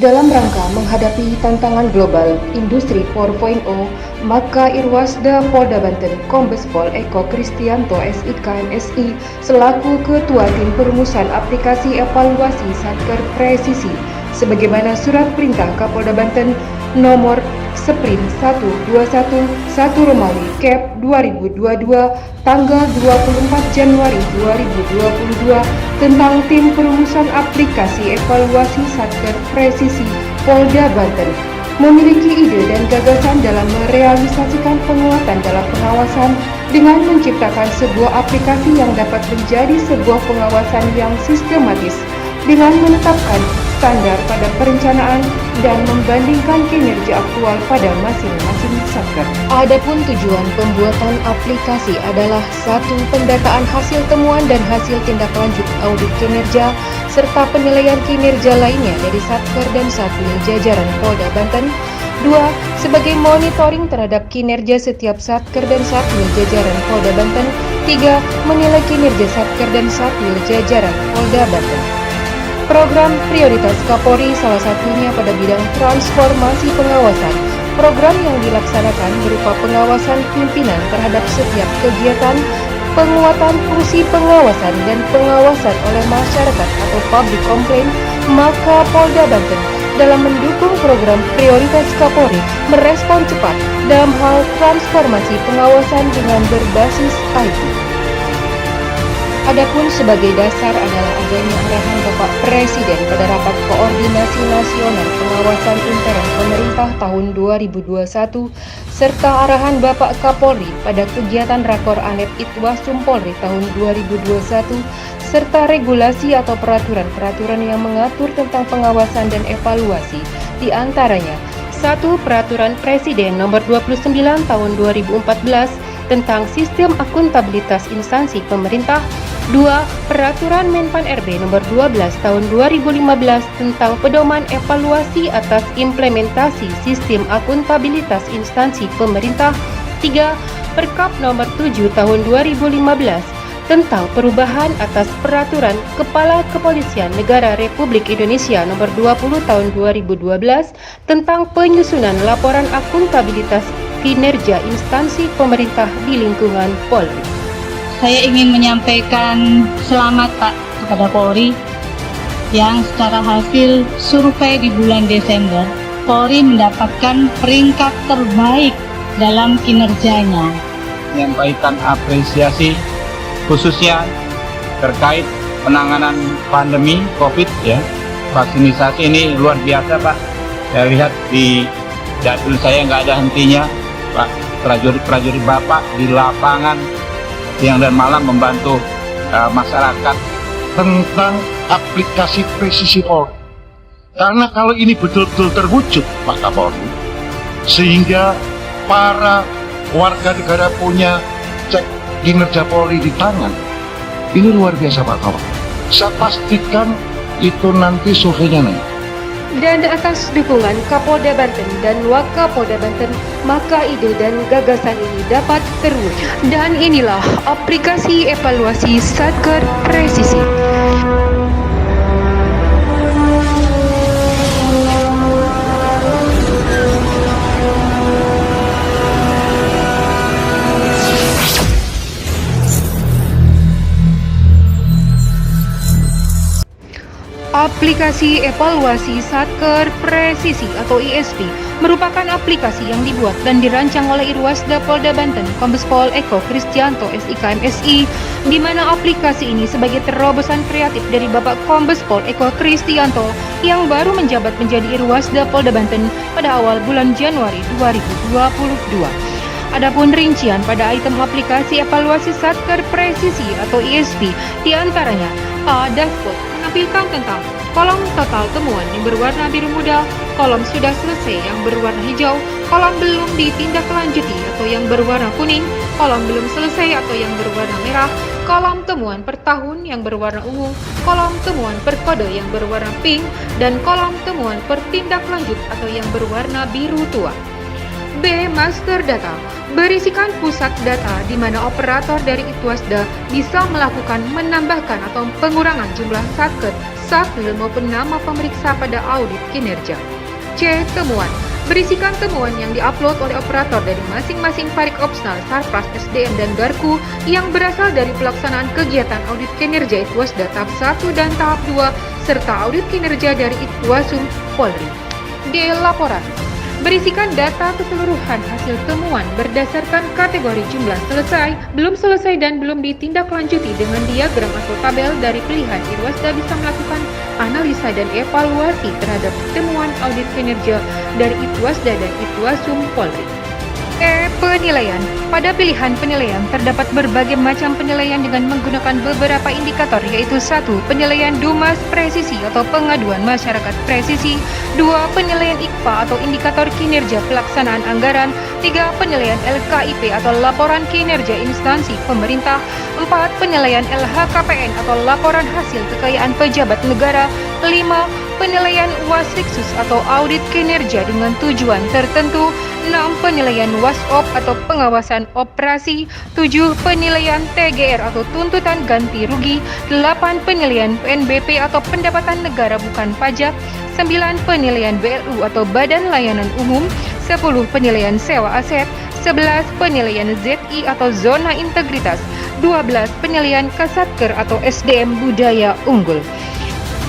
Dalam rangka menghadapi tantangan global Industri 4.0, maka Irwasda Polda Banten Kombes Pol Eko Kristianto SIK MSI selaku Ketua Tim Perumusan Aplikasi Evaluasi Satker Presisi sebagaimana Surat Perintah Kapolda Banten nomor Sprint 121 Romawi Cap 2022 tanggal 24 Januari 2022 tentang Tim Perumusan Aplikasi Evaluasi Satker Presisi Polda Banten memiliki ide dan gagasan dalam merealisasikan penguatan dalam pengawasan dengan menciptakan sebuah aplikasi yang dapat menjadi sebuah pengawasan yang sistematis dengan menetapkan standar pada perencanaan dan membandingkan kinerja aktual pada masing-masing satker. Adapun tujuan pembuatan aplikasi adalah 1. Pendataan hasil temuan dan hasil tindak lanjut audit kinerja serta penilaian kinerja lainnya dari satker dan satwil jajaran Polda Banten. 2. Sebagai monitoring terhadap kinerja setiap satker dan satwil jajaran Polda Banten. 3. Menilai kinerja satker dan satwil jajaran Polda Banten. Program prioritas Kapolri salah satunya pada bidang transformasi pengawasan. Program yang dilaksanakan berupa pengawasan pimpinan terhadap setiap kegiatan, penguatan fungsi pengawasan dan pengawasan oleh masyarakat atau public complaint, maka Polda Banten dalam mendukung program prioritas Kapolri merespon cepat dalam hal transformasi pengawasan dengan berbasis IT. Adapun sebagai dasar adalah adanya arahan Bapak Presiden pada Rapat Koordinasi Nasional Pengawasan Intern Pemerintah tahun 2021 serta arahan Bapak Kapolri pada kegiatan Rakor Anep Itwasum Polri tahun 2021 serta regulasi atau peraturan-peraturan yang mengatur tentang pengawasan dan evaluasi, di antaranya 1. Peraturan Presiden nomor 29 tahun 2014 tentang sistem akuntabilitas instansi pemerintah. 2. Peraturan Menpan RB nomor 12 tahun 2015 tentang pedoman evaluasi atas implementasi sistem akuntabilitas instansi pemerintah. 3. Perkap nomor 7 tahun 2015 tentang perubahan atas peraturan Kepala Kepolisian Negara Republik Indonesia nomor 20 tahun 2012 tentang penyusunan laporan akuntabilitas kinerja instansi pemerintah di lingkungan Polri. Saya ingin menyampaikan selamat Pak kepada Polri yang secara hasil survei di bulan Desember, Polri mendapatkan peringkat terbaik dalam kinerjanya. Menyampaikan apresiasi khususnya terkait penanganan pandemi COVID ya. Vaksinasi ini luar biasa Pak. Saya lihat di dapil saya nggak ada hentinya Pak. Prajurit-prajurit Bapak di lapangan siang dan malam membantu masyarakat tentang aplikasi presisi Polri. Karena kalau ini betul-betul terwujud Pak Kapolri, sehingga para warga negara punya cek kinerja Polri di tangan, ini luar biasa Pak Kapolri. Saya pastikan itu nanti surveinya naik. Dan atas dukungan Kapolda Banten dan Wakapolda Banten, maka ide dan gagasan ini dapat terwujud. Dan inilah aplikasi evaluasi Satker Presisi. Aplikasi Evaluasi Satker Presisi atau ISP merupakan aplikasi yang dibuat dan dirancang oleh Irwasda Polda Banten Kombes Pol Eko Kristianto SIK MSI, di mana aplikasi ini sebagai terobosan kreatif dari Bapak Kombes Pol Eko Kristianto yang baru menjabat menjadi Irwasda Polda Banten pada awal bulan Januari 2022. Adapun rincian pada item aplikasi evaluasi Satker Presisi atau ISP diantaranya A. Dashboard menampilkan tentang kolom total temuan yang berwarna biru muda, kolom sudah selesai yang berwarna hijau, kolom belum ditindaklanjuti atau yang berwarna kuning, kolom belum selesai atau yang berwarna merah, kolom temuan per tahun yang berwarna ungu, kolom temuan per kode yang berwarna pink, dan kolom temuan per tindak lanjut atau yang berwarna biru tua. B. Master data berisikan pusat data di mana operator dari Itwasda bisa melakukan menambahkan atau pengurangan jumlah satker, satwil maupun nama pemeriksa pada audit kinerja. C. Temuan berisikan temuan yang diupload oleh operator dari masing-masing Parikopsnal, Sarpras, SDM, dan Garku yang berasal dari pelaksanaan kegiatan audit kinerja Itwasda tahap 1 dan tahap 2 serta audit kinerja dari Itwasum Polri. D. Laporan berisikan data keseluruhan hasil temuan berdasarkan kategori jumlah selesai, belum selesai, dan belum ditindaklanjuti dengan diagram atau tabel dari pilihan. Irwasda bisa melakukan analisa dan evaluasi terhadap temuan audit kinerja dari Itwasda dan Itwasum Polri. E. Penilaian. Pada pilihan penilaian terdapat berbagai macam penilaian dengan menggunakan beberapa indikator, yaitu 1. Penilaian Dumas Presisi atau pengaduan masyarakat presisi. 2. Penilaian IKPA atau indikator kinerja pelaksanaan anggaran. 3. Penilaian LKIP atau laporan kinerja instansi pemerintah. 4. Penilaian LHKPN atau laporan hasil kekayaan pejabat negara. 5. Penilaian WASRIKSUS atau audit kinerja dengan tujuan tertentu. 6. Penilaian WASOP atau pengawasan operasi. 7. Penilaian TGR atau tuntutan ganti rugi. 8. Penilaian PNBP atau pendapatan negara bukan pajak. 9. Penilaian BLU atau Badan Layanan Umum. 10. Penilaian sewa aset. 11. Penilaian ZI atau zona integritas. 12. Penilaian Kasatker atau SDM budaya unggul.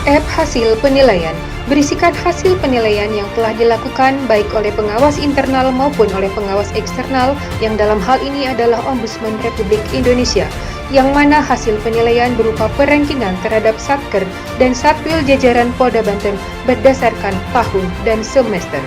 F. Hasil penilaian berisikan hasil penilaian yang telah dilakukan baik oleh pengawas internal maupun oleh pengawas eksternal, yang dalam hal ini adalah Ombudsman Republik Indonesia, yang mana hasil penilaian berupa perankingan terhadap satker dan satwil jajaran Polda Banten berdasarkan tahun dan semester.